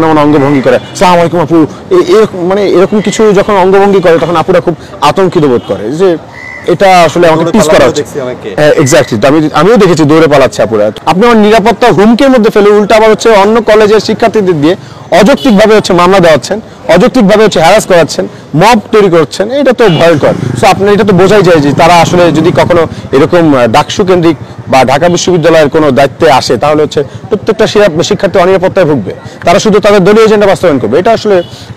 এমন অঙ্গভঙ্গি করে, আসসালামু আলাইকুম আপু, মানে এরকম কিছু যখন অঙ্গভঙ্গি করে তখন আপুরা খুব আতঙ্কিত বোধ করে যে এটা আসলে আমাকে টিজ করা হচ্ছে। এক্স্যাক্টলি, আমিও দেখেছি দৌড়ে পালাচ্ছে আপুরা। আপনি আমার নিরাপত্তা হুমকির মধ্যে ফেলে উল্টা আবার হচ্ছে অন্য কলেজের শিক্ষার্থীদের দিয়ে অযৌক্তিকভাবে হচ্ছে মামলা দেওয়াচ্ছেন, অযৌক্তিকভাবে হচ্ছে হ্যারাস করাচ্ছেন, মব তৈরি করছেন। এটা তো ভয়ঙ্কর। সো আপনার এটা তো বোঝাই যায় যে তারা আসলে যদি কখনো এরকম ডাকসু কেন্দ্রিক বা ঢাকা বিশ্ববিদ্যালয়ের কোনো দায়িত্বে আসে তাহলে হচ্ছে প্রত্যেকটা শিক্ষার্থী অনিরাপত্তায় ভুগবে। তারা শুধু তাদের দলীয় এজেন্ডা বাস্তবায়ন করবে। এটা আসলে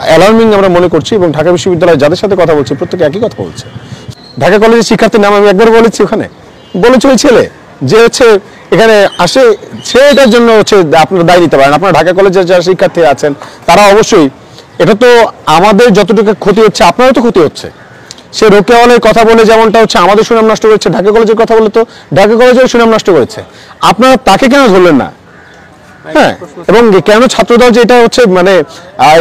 অ্যালার্মিং আমরা মনে করছি, এবং ঢাকা বিশ্ববিদ্যালয়ে যাদের সাথে কথা বলছি প্রত্যেকে একই কথা বলছে। ঢাকা কলেজের শিক্ষার্থীর নাম আমি একবার বলেছি, ওখানে বলেছি ওই ছেলে যে হচ্ছে এখানে আসে, সে এটার জন্য হচ্ছে আপনারা দায় নিতে পারেন। আপনারা ঢাকা কলেজের যারা শিক্ষার্থী আছেন তারা অবশ্যই, এটা তো আমাদের যতটুকু ক্ষতি হচ্ছে আপনারও তো ক্ষতি হচ্ছে। সে রোকেয়া হলের কথা বলে যেমনটা হচ্ছে আমাদের সুনাম নষ্ট করেছে, ঢাকা কলেজের কথা বলে তো ঢাকা কলেজের সুনাম নষ্ট করেছে। আপনারা তাকে কেন ধরলেন না? হ্যাঁ, এবং কেন ছাত্রদল যে এটা হচ্ছে মানে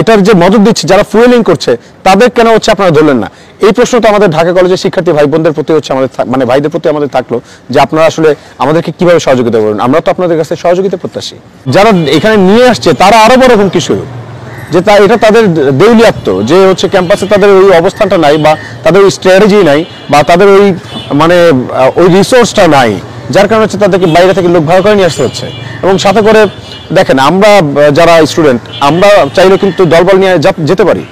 এটার যে মদত দিচ্ছে, যারা ফুয়েলিং করছে তাদের কেন হচ্ছে আপনারা ধরলেন না? এই প্রশ্ন তো আমাদের ঢাকা কলেজের শিক্ষার্থী ভাই বোনদের প্রতি হচ্ছে আমাদের, মানে ভাইদের প্রতি আমাদের থাকলো যে আপনারা আসলে আমাদেরকে কিভাবে সহযোগিতা করবেন। আমরা তো আপনাদের কাছে সহযোগিতা প্রত্যাশী। যারা এখানে নিয়ে আসছে তারা আরো বড় হুমকি শুরু, যে এটা তাদের দেউলিয়াত্ব, যে হচ্ছে ক্যাম্পাসে তাদের ওই অবস্থানটা নাই, বা তাদের ওই স্ট্র্যাটেজি নাই, বা তাদের ওই মানে ওই রিসোর্সটা নাই, যার কারণে হচ্ছে তাদেরকে বাইরে থেকে লোক ভাড়া করে নিয়ে আসতে হচ্ছে। এবং সাথে করে দেখেন, আমরা যারা স্টুডেন্ট আমরা চাইলে কিন্তু দলবল নিয়ে যেতে পারি,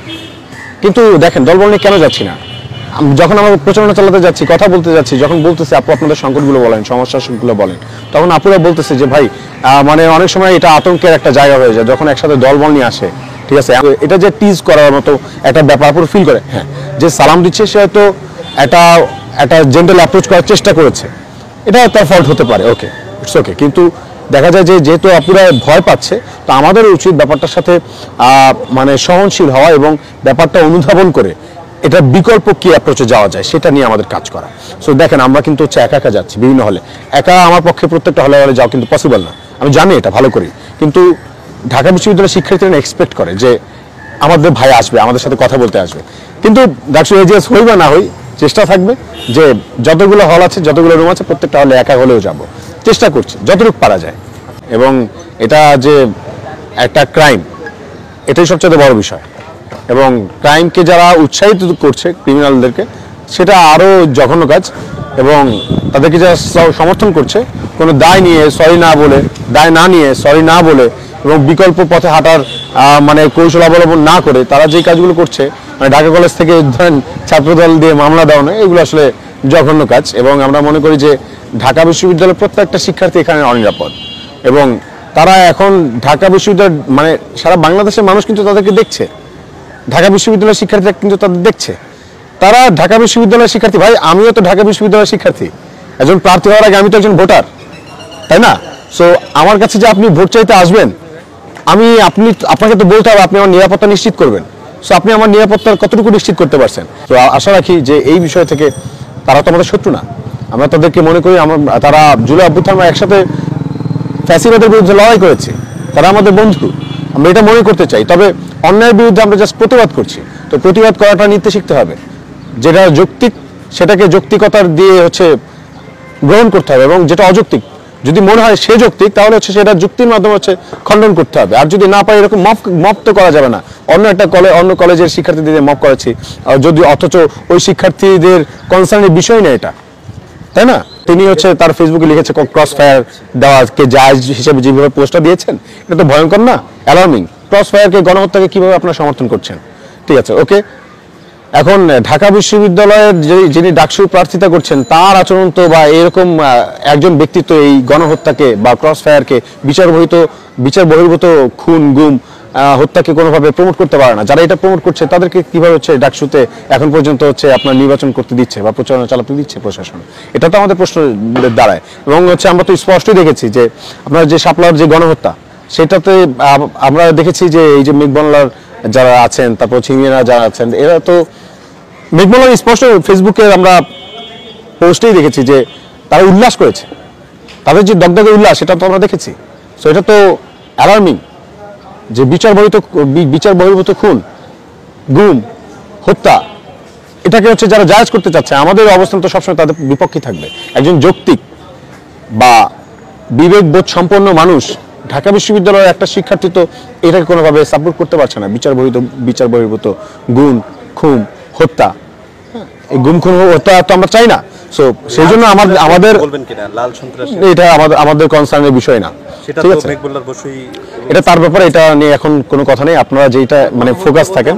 কিন্তু দেখেন দলবল নিয়ে কেন যাচ্ছি না? যখন আমরা প্রচারণা চালাতে যাচ্ছি, কথা বলতে যাচ্ছি, যখন বলতেছে আপু আপনাদের সংকটগুলো বলেন, সমস্যাগুলো বলেন, তখন আপুরা বলতেছে যে ভাই মানে অনেক সময় এটা আতঙ্কের একটা জায়গা হয়ে যায় যখন একসাথে দলবল নিয়ে আসে। ঠিক আছে, এটা যে টিজ করার মতো একটা ব্যাপার পুরো ফিল করে, হ্যাঁ, যে সালাম দিচ্ছে সে হয়তো একটা জেন্টাল অ্যাপ্রোচ করার চেষ্টা করেছে, এটা তার ফল্ট হতে পারে, ওকে, ইটস ওকে। কিন্তু দেখা যায় যে যেহেতু আপুরা ভয় পাচ্ছে, তো আমাদের উচিত ব্যাপারটার সাথে মানে সহনশীল হওয়া এবং ব্যাপারটা অনুধাবন করে এটা বিকল্প কি অ্যাপ্রোচে যাওয়া যায় সেটা নিয়ে আমাদের কাজ করা। সো দেখেন, আমরা কিন্তু হচ্ছে একা একা যাচ্ছি বিভিন্ন হলে। একা আমার পক্ষে প্রত্যেকটা হলে যাওয়া কিন্তু পসিবল না, আমি জানি এটা ভালো করি। কিন্তু ঢাকা বিশ্ববিদ্যালয়ের শিক্ষার্থীরা এক্সপেক্ট করে যে আমাদের ভাই আসবে, আমাদের সাথে কথা বলতে আসবে। কিন্তু ডাকসু এজিএস হই বা না হই, চেষ্টা থাকবে যে যতগুলো হল আছে, যতগুলো রুম আছে, প্রত্যেকটা হলে একা হলেও যাব, চেষ্টা করছি যতটুকু পারা যায়। এবং এটা যে একটা ক্রাইম, এটাই সবচেয়ে বড় বিষয়। এবং ক্রাইমকে যারা উৎসাহিত করছে, ক্রিমিনালদেরকে, সেটা আরও জঘন্য কাজ। এবং তাদেরকে যারা সমর্থন করছে কোনো দায় নিয়ে সরি না বলে, দায় না নিয়ে সরি না বলে, এবং বিকল্প পথে হাঁটার মানে কৌশল অবলম্বন না করে তারা যেই কাজগুলো করছে, মানে ঢাকা কলেজ থেকে ধরেন ছাত্রদল দিয়ে মামলা দেওয়া, এগুলো আসলে জঘন্য কাজ। এবং আমরা মনে করি যে ঢাকা বিশ্ববিদ্যালয়ের প্রত্যেকটা শিক্ষার্থী এখানে অনিরাপদ। এবং তারা এখন ঢাকা বিশ্ববিদ্যালয় মানে সারা বাংলাদেশের মানুষ কিন্তু তাদেরকে দেখছে, ঢাকা বিশ্ববিদ্যালয়ের শিক্ষার্থীরা কিন্তু তাদের দেখছে, তারা ঢাকা বিশ্ববিদ্যালয়ের শিক্ষার্থী। ভাই আমিও তো ঢাকা বিশ্ববিদ্যালয়ের শিক্ষার্থী, একজন প্রার্থী হওয়ার আগে আমি তো একজন ভোটার, তাই না? সো আমার কাছে যে আপনি ভোট চাইতে আসবেন, আপনাকে তো বলতে হবে আপনি আমার নিরাপত্তা নিশ্চিত করবেন। সো আপনি আমার নিরাপত্তার কতটুকু নিশ্চিত করতে পারছেন? তো আশা রাখি যে এই বিষয় থেকে, তারা তো আমাদের শত্রু না, আমরা তাদেরকে মনে করি তারা জুলাই অভ্যুত্থান আমরা একসাথে ফ্যাসিবাদের বিরুদ্ধে লড়াই করেছি, তারা আমাদের বন্ধু, আমরা এটা মনে করতে চাই। তবে অন্যায়ের বিরুদ্ধে আমরা জাস্ট প্রতিবাদ করছি, তো প্রতিবাদ করাটা নিতে শিখতে হবে। যেটা যৌক্তিক সেটাকে যৌক্তিকতার দিয়ে হচ্ছে গ্রহণ করতে হবে, এবং যেটা অযৌক্তিক যদি মনে হয় সে যৌক্তিক তাহলে হচ্ছে সেটা যুক্তির মাধ্যমে হচ্ছে খণ্ডন করতে হবে। আর যদি না পাই, এরকম মপ তো করা যাবে না। অন্য কলেজের শিক্ষার্থীদের মপ করাচ্ছি, যদি অথচ ওই শিক্ষার্থীদের কনসার্নের বিষয় না এটা, তাই না? তিনি হচ্ছে তার ফেসবুকে লিখেছে ক্রস ফায়ার দেওয়াকে জায়েজ হিসেবে যেভাবে পোস্টটা দিয়েছেন, এটা তো ভয়ঙ্কর না, অ্যালার্মিং। ক্রস ফায়ারকে, গণহত্যাকে কিভাবে আপনারা সমর্থন করছেন? ঠিক আছে, ওকে। এখন ঢাকা বিশ্ববিদ্যালয়ের যিনি ডাকসু প্রার্থিতা করছেন তার আচরণ তো, বা এরকম একজন ব্যক্তিত্ব এই গণহত্যাকে বা ক্রস ফায়ারকে, বিচার বহির্ভূত খুন গুম হত্যাকে কোনোভাবে প্রমোট করতে পারে না। যারা এটা প্রমোট করছে তাদেরকে কিভাবে হচ্ছে ডাকসুতে এখন পর্যন্ত হচ্ছে আপনার নির্বাচন করতে দিচ্ছে বা প্রচারণা চালাতে দিচ্ছে প্রশাসন? এটা তো আমাদের প্রশ্ন দাঁড়ায়। এবং হচ্ছে আমরা তো স্পষ্টই দেখেছি যে আপনার যে শাপলার যে গণহত্যা, সেটাতে আমরা দেখেছি যে এই যে মেঘবনলার যারা আছেন, তারপর ছিমিয়ারা যারা আছেন, এরা তো মেঘবনলার স্পষ্ট ফেসবুকে আমরা পোস্টেই দেখেছি যে তারা উল্লাস করেছে, তাদের যে দগদগে উল্লাস সেটা তো আমরা দেখেছি। সো এটা তো অ্যালার্মিং যে বিচার বহির্ভূত খুন গুম হত্যা, এটাকে হচ্ছে যারা জায়েজ করতে চাচ্ছে, আমাদের অবস্থান তো সবসময় তাদের বিপক্ষে থাকবে। একজন যৌক্তিক বা বিবেকবোধ সম্পন্ন মানুষ ঢাকা বিশ্ববিদ্যালয়ের একটা শিক্ষার্থী তো এটাকে কোনোভাবে সাপোর্ট করতে পারছে না। বিচার বহির্ভূত গুম, খুন, হত্যা, এই গুম খুন হত্যা তো আমরা চাই না। সো সেই জন্য আমাদের বলবেন কিনা লাল সন্ত্রাস এটা আমাদের কনসার্নের বিষয় না। সেটা ঠিক তো আছে, মেঘবুল্লার বসুই এটা তার ব্যাপারে, এটা নিয়ে এখন কোনো কথা নেই। আপনারা যেটা মানে ফোকাস থাকেন।